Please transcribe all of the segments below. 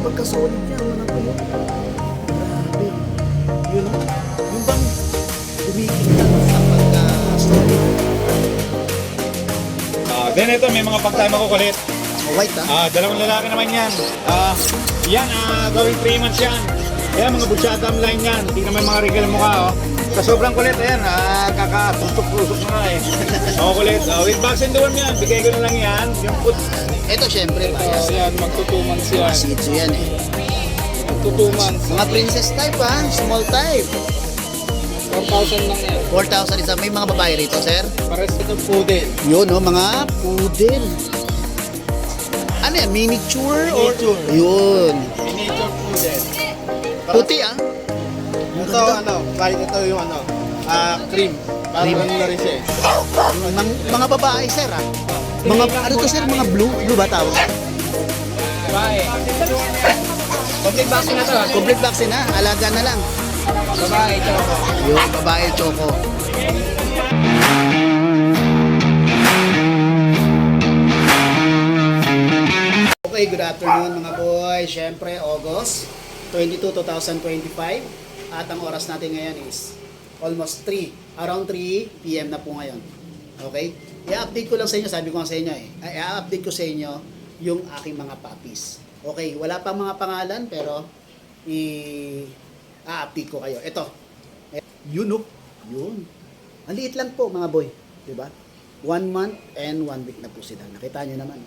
pagka-solid niya, mga po yun. Grabe. Yun, yung bang kumikita sa pagka-solid. Then ito, may mga pagtime ako kulit. White Dalawang lalaki naman yan. Yan, gawing 3 months yan. Ayan, mga butsadam line yan. Tingnan mo yung mga regal mukha, oh. Sa sobrang kulit, ayan, kakatusok-tusok na nga eh. Kulit. With vaccine dorm yan, bigay ko na lang yan. Yung put. Ito syempre ba? Ayan, magto 2 months yan. Shih Tzu yan eh. Magto 2 months. Mga princess type small type. 4,000 lang yan. 4,000 isa. May mga babae rito, sir? Pares ito poodle. Yun, mga poodle. Ano yan? Miniature? Miniature. Yun. Miniature poodle. Puti Ito, kahit ito yung cream. Parang Cream. na rin siya eh. Mga babae, sir Mga, ano to sir? Mga blue? Blue ba tawag? Babae. Complete vaccine na to. Complete vaccine na. Alaga na lang. Babae, ito. Yung babae choco. Okay, good afternoon mga boy. Siyempre, August 22, 2025. At ang oras natin ngayon is almost 3. Around 3 PM na po ngayon. Okay? I-update ko lang sa inyo. Sabi ko nga sa inyo i-update ko sa inyo yung aking mga puppies. Okay, wala pang mga pangalan pero i-update ko kayo. Ito. Yun. Ang liit lang po mga boy. Diba? 1 month and 1 week na po sila. Nakita nyo naman.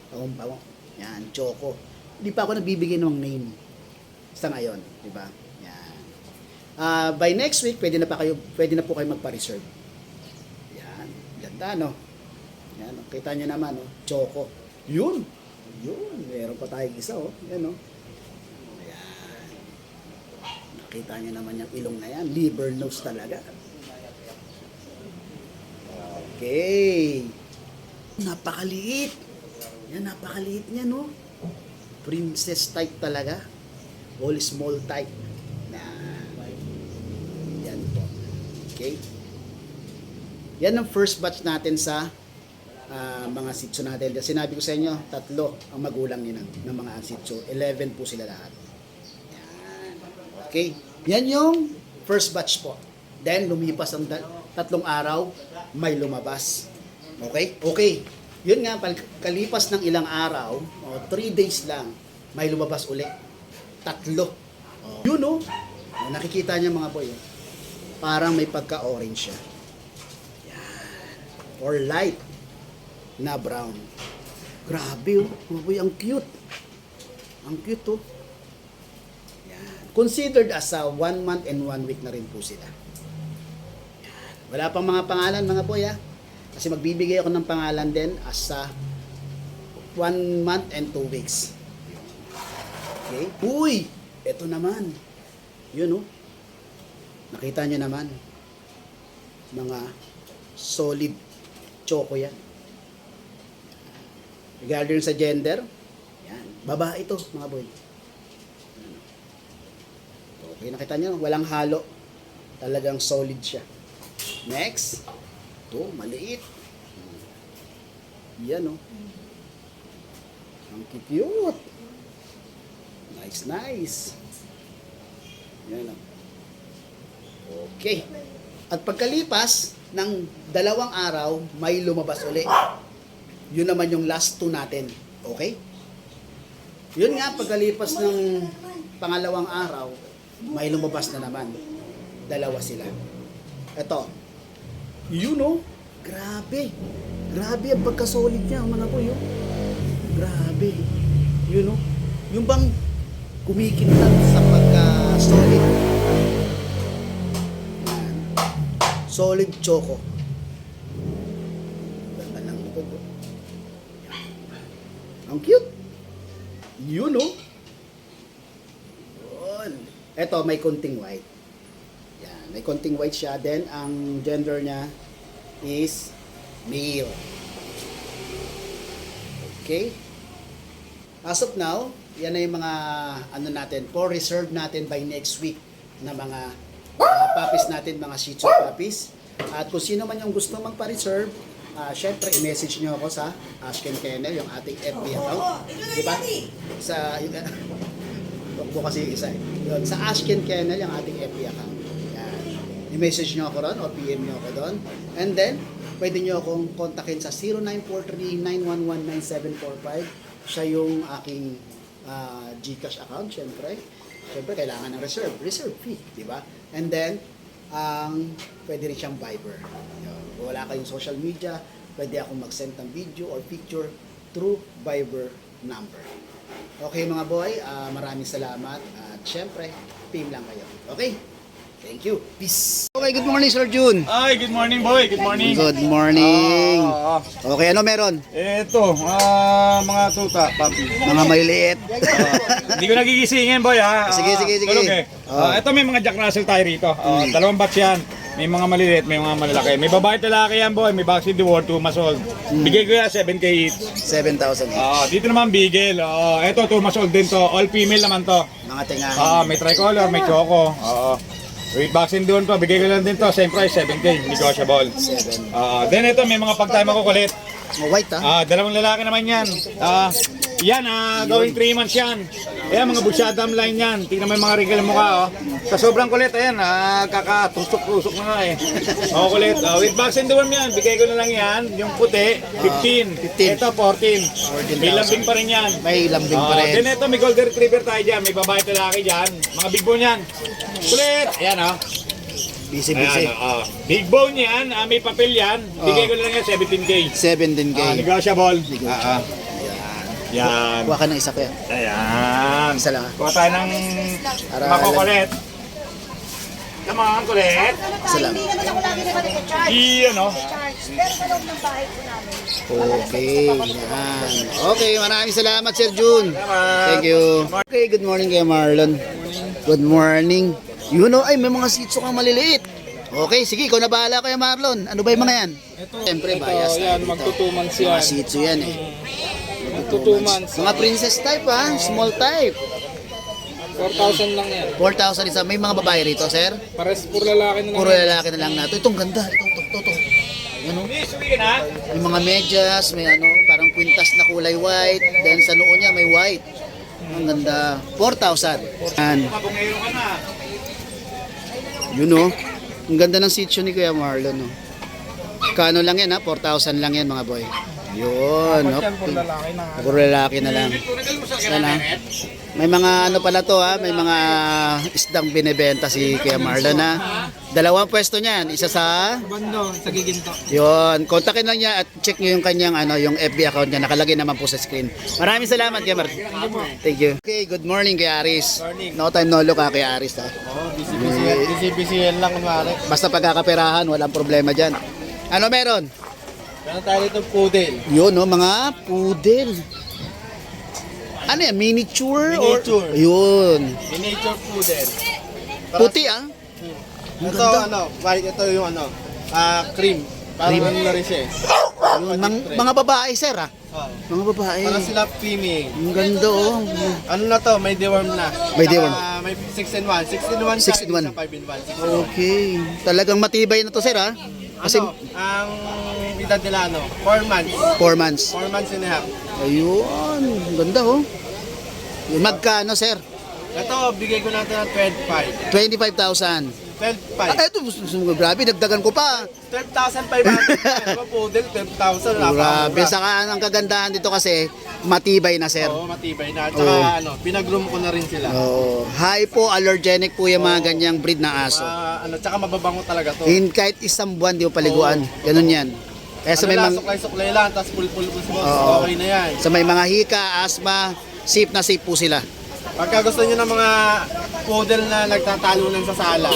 Pawang-pawang. Yan, choco. Hindi pa ako nagbibigay ng name sa ngayon, di ba? Yan. By next week, pwede na po kayo magpa-reserve. Yan, ganda no. Yan, kita niyo naman choco. Yun, meron pa tayong isa Yan Ayan. Nakita niyo naman yung ilong na yan, liver nose talaga. Okay. Napakaliit. Yan, napakaliit niya, no? Princess type talaga. All small type. Yan po. Okay? Yan ang first batch natin sa mga Shih Tzu natin. Sinabi ko sa inyo, 3 ang magulang nila ng mga Shih Tzu. 11 po sila lahat. Yan. Okay? Yan yung first batch po. Then, lumipas ang 3 araw, may lumabas. Okay? Okay. Yun nga, kalipas ng ilang araw, 3 days lang, may lumabas uli. 3. Yun nakikita niya mga boy. Parang may pagka-orange siya. Yan. Or light na brown. Grabe mga boy, ang cute. Ang cute Yan. Considered as a 1 month and 1 week na rin po sila. Yan. Wala pang mga pangalan mga boy Kasi magbibigay ako ng pangalan din as sa 1 month and 2 weeks. Okay? Uy! Ito naman. Yun Nakita nyo naman. Mga solid choco yan. Regarding sa gender, yan. Babae ito, mga boy. Okay, nakita nyo, walang halo. Talagang solid siya. Next. Ito, maliit. Yan Ang cute. Nice. Yan Okay. At pagkalipas ng 2 araw, may lumabas uli. Yun naman yung last 2 natin. Okay? Yun nga, pagkalipas ng pangalawang araw, may lumabas na naman. 2 sila. Ito. Yun grabe. Grabe ang pagka-solid niya, mga boy Grabe. Yun yung bang kumikintab sa pagka-solid. Yan. Solid choco. Ganda ng likod Ang cute. Yun Yun. Ito, may konting white. Yan. May konting white siya. Then, ang gender niya is male. Okay? As of now, yan na yung mga natin, for reserve natin by next week na mga puppies natin, mga Shih Tzu puppies. At kung sino man yung gusto magpa-reserve, syempre i-message nyo ako sa Ashken Kennel, yung ating FB account. Diba? tumakbo kasi yung isa eh. Yun, sa Ashken Kennel, yung ating FB account. Yan. I-message nyo ako ron o PM nyo ako doon. And then, pwede nyo akong kontakin sa 0943-911-9745. Siya yung aking GCash account, syempre. Syempre, kailangan ng reserve fee, di ba? And then, pwede rin siyang Viber. Yun. Kung wala kayong social media, pwede akong mag-send ng video or picture through Viber number. Okay mga boy, maraming salamat at syempre, PM lang kayo. Okay? Thank you. Peace. Okay, good morning Sir June. Ay, good morning boy, good morning. Good morning. Ah, Okay, ano meron? Ito, mga tuta, papi. Mga maliliit. Hindi ko nagigisingin boy ha. Sige. Tulog eh. Ito may mga Jack Russell tayo rito. Dalawang batch yan. May mga maliliit, may mga malalaki. May babae at lalaki yan boy. May vaccine the world, 2 months old. Bigay ko yan 7K each. 7,000. Dito naman bigel. Ito 2 months old din to. All female naman to. Mga tingahan. May tricolor, may choco. With vaccine doon to, bigay ko lang din to. Same price, 7K. Negotiable. 7. Then ito, may mga pag-time ako kulit. White ha? Dalawang lalaki naman yan. Going 3 months yan. Ayan, mga busyadam line yan. Tingnan mo yung mga wrinkle ng mukha, oh. Sa sobrang kulit, ayan, kakatusok-tusok na nga eh. Kulit. With vaccine doon yan, bigay ko na lang yan. Yung puti, 15. 15. Ito, 14. May lambing pa rin yan. May lambing pa rin. Then ito, may golden retriever tayo dyan. May babae at lalaki dyan. Mga big bone yan. Kulit. Ayan, oh. Busy. Ayan, big bone yan, may papel yan. Bigay ko na lang yan 17K. 17K. Negotiable. Yan. Kuha ka ng isa kaya. Ayan. Isa lang. Kuha tayo ng makukulit. Come on, kulit. Isa lang. Iyan, no? Pero sa loob ng bahay po namin. Okay, yan. Okay, maraming salamat Sir June. Thank you. Okay, good morning kay Marlon. Good morning. You know, ay may mga sitso kang maliliit. Okay, sige, ikaw na bahala kay Marlon. Ano ba yung mga yan? Siyempre, bias. Yan, magto 2 months Mga yan. sitso yan eh. Magto 2 months. Mga princess type ha, small type. 4,000 lang yan. 4,000 isa. May mga babae rito, sir? Pares puro lalaki na lang. Puro lalaki na lang nato. Itong ganda. Ito. Ano? May mga medyas, may ano, parang kwintas na kulay white. Then sa noo niya may white. Ang ganda. 4,000. Yan. Mabungero ka na. Yun o. Ang ganda ng sitio ni Kuya Marlon. No? Kano lang yan ha? 4,000 lang yan mga boy. Yun. Yan, Okay. puro lalaki na. Puro lalaki na lang. Sana. May mga ano pala to ha? May mga isdang binebenta si Kuya Marlon ha? Dalawang pwesto niyan. Isa sa... Bando, sa giginto. Yun. Kontakin lang niya at check niyo yung kanyang yung FB account niya. Nakalagay naman po sa screen. Maraming salamat Kuya Marlon. Thank you. Okay, good morning Kuya Aris. No time no look ha Kuya Aris ha? Busy lang kunwari. Basta pagkakaperahan, walang problema dyan. Ano meron? Meron tayo dito poodle. Yun, no, mga poodle. Ano yan? Miniature? Miniature. Or, yun. Miniature poodle. Puti, ah. Ito white, ito yung cream. Parang Cream. ano na rin siya eh. Yun, mga babae, sir, ah. Mga babae. Para sila female. Ang ganda, oh. Ano na to, may deworm na. May deworm. May 6 in 1. 6 in 1 6 in 1. 5 in 1. Okay. Talagang matibay na to, sir, ah. Kasi Ang edad nila 4 months. 4 months. 4 months and a half. Ayun. Ang ganda, oh. Yung magkano, sir? Ito, bigay ko natin ng 12,500. 25,000. 12,500. Ito, grabe, dagdagan ko pa. 12,500. Ano poodle, 12,000. Grabe, saka ang kagandahan dito kasi matibay na, sir. Oo, matibay na. At saka pinag-groom ko na rin sila. Oh, hypoallergenic po yung mga ganyang breed ng aso. Tsaka mababango talaga to. Kahit isang buwan di mo paliguan. Ganun yan. Kaya sa may lang, mga suklay-suklay lang, tapos pul-pul Oo. okay na yan. sa may mga hika, asthma, safe na safe po sila. Pagka gusto nyo ng mga poodle na nagtatalunan sa sala,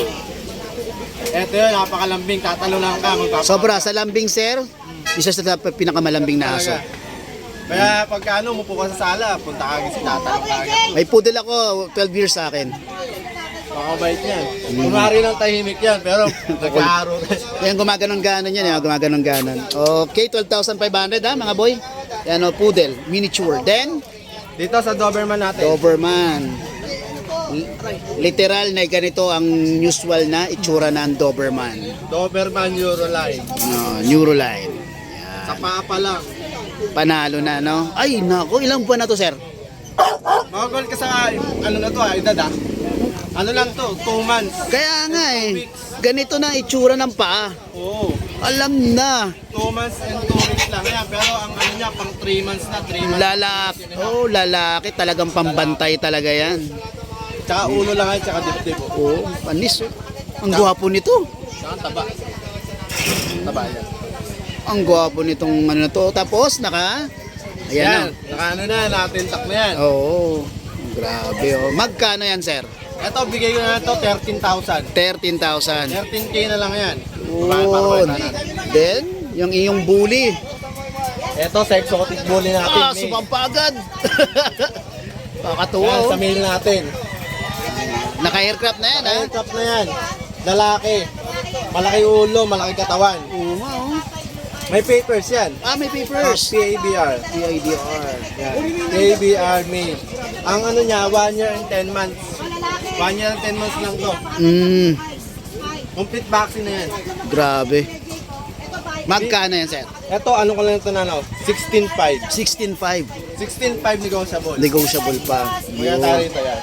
eto yun, napakalambing, tatalunan ka, Sobra sa lambing, sir. Isa sa pinakamalambing na aso. Talaga. Kaya pagka umupo ka sa sala, punta ka agad si tatalong ka agad. May poodle ako, 12 years sa akin. Makabait niyan. Kumari ng tahimik yan, pero nag-aaro. Yan, gumaganon-ganon yan. Yan, gumaganon-ganon. Okay, 12,500 ha, mga boy. Yan o, poodle, miniature. Then, Dito sa Doberman natin. Doberman. Literal na ganito ang usual na itsura ng Doberman. Doberman Euroline. No, Neuroline. Sa paa pa lang. Panalo na, no? Ay, nako, ilang buwan na to, sir? Mag-goal ka sa, ano na to edad Ano lang to, 2 months. Kaya nga eh. Ganito na ang itsura ng paa. Oo. Alam na. 2 months and 2 weeks lang yan. Pero ang ano niya, pang 3 months na, 3 months. Lalaki. Oh, lalaki. Talagang pambantay talaga yan. Tsaka ulo lang yan, tsaka dibdib. Oh, panis. Oh. Ang gwapo nito. Tsaka taba. Taba yan. Ang gwapo nitong ano na to. Tapos, ayan Yan, na. naka ano na, natintak na yan. Oo. Grabe oh. Magkano yan, sir? Ito, bigay ko na ito, 13,000. 13,000. 13K na lang yan. Yun. Then, yung iyong bully. Ito, sa exotic bully natin. Ah, sumampagad. Kakatuwa Yan, oh. sa mail natin. Naka-aircraft na yan, ha? Aircraft na yan. Lalaki. Malaki ulo, malaki katawan. Oo nga, oh. May papers yan. Ah, may papers. PABR. PIDR. Yan. PABR mail. Ang ano niya, 1 year and 10 months. 1 year and 10 months lang to. Complete vaccine na yan. Grabe. Magkano yan, sir? Ito, ano ko lang ito na 16.5. 16,500. 16.5 negotiable. Negotiable pa. Kaya tayo ito yan.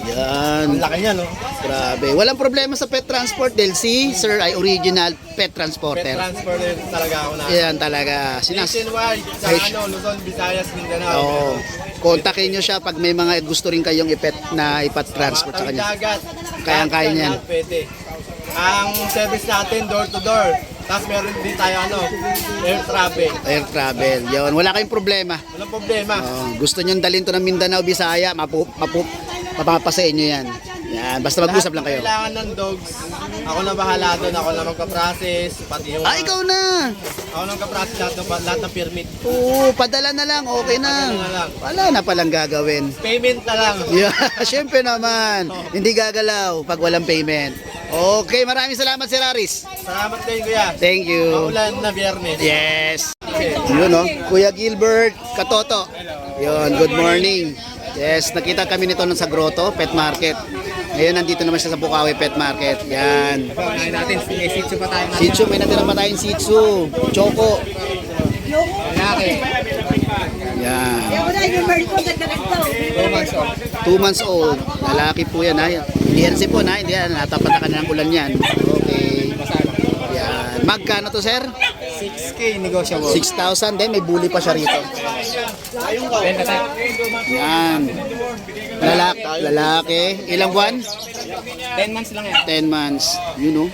Yan. Ang laki niya, no? Grabe. Walang problema sa pet transport dahil si Sir ay original pet Pet transporter. transfer din talaga ako na. Yan talaga. Nationwide, sa ano, Luzon, Visayas, Mindanao. Oo. Kontakin nyo siya pag may mga gusto rin kayong ipat-transport sa Matawid kanya. dagat. Kayang-kaya Lahat niyan. lahat Pwede. Ang service natin, door to door. Tapos meron din tayo, air travel. Air travel. Yun. Wala kayong problema. Walang problema. Gusto nyo dalhin to ng Mindanao, Bisaya, mapapasa inyo yan. Yan. Basta mag-usap lang kayo. Kailangan ng dogs. Ako na bahala doon. Ako na magka-process. Pati yung... Ah, ikaw na. Ako na magka-process lahat ng permit. Oo, padala na lang. Okay na. Padala na lang. Wala na palang gagawin. Payment na lang. Yeah, syempre naman. Hindi gagalaw pag walang payment. Okay, maraming salamat, Sir Aris. Salamat din, kuya. Thank you. Maulan na biyernes. Yes. Yun, no? Kuya Gilbert Katoto. Yun, good morning. Yes, nakita kami nito sa Grotto Pet Market. Ngayon, nandito naman siya sa Bukawi Pet Market. Yan. Kain natin, Shih Tzu pa tayo. Shih Tzu, may natira pa tayong Shih Tzu. Choco. Lalaki. Yan. Ako na, yung bird ko, ganda nito. 2 months old. 2 months old. Lalaki po yan, ha? Hindi yan sipon, ha? Hindi yan. Natapat na ka ng ulan yan. Okay. Yan. Magkano to, sir? 6K negotiable. 6,000 din. May bully pa siya rito. Benta tayo. Yan. Lalaki. Ilang buwan? 10 months lang yan. 10 months. You know.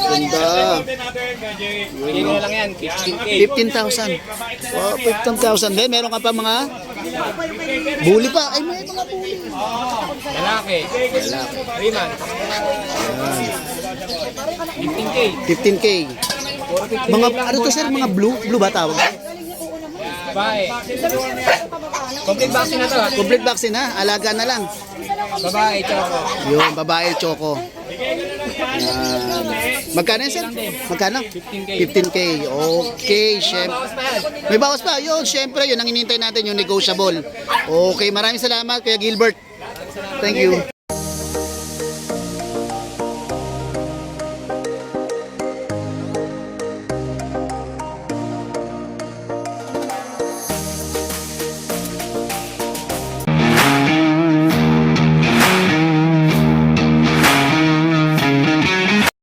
Ganda. Bigay ko lang yan, 15K. 15,000. Wow, 15,000 din. Meron ka pa mga bully pa. Ay, may mga bully. Lalaki. 3 months. 15K. 15K. Mga, ano to, sir? Mga blue? Blue ba tawag? Babae. Complete vaccine na to. Complete vaccine, ha? Alaga na lang. Babae, choco. Yun, babae choco. Yan. Magkano yan, sir? Magkano? 15K. 15K. Okay, syempre. May bawas pa. Yun, syempre, yun ang inintay natin, yung negotiable. Okay, maraming salamat, Kuya Gilbert. Thank you.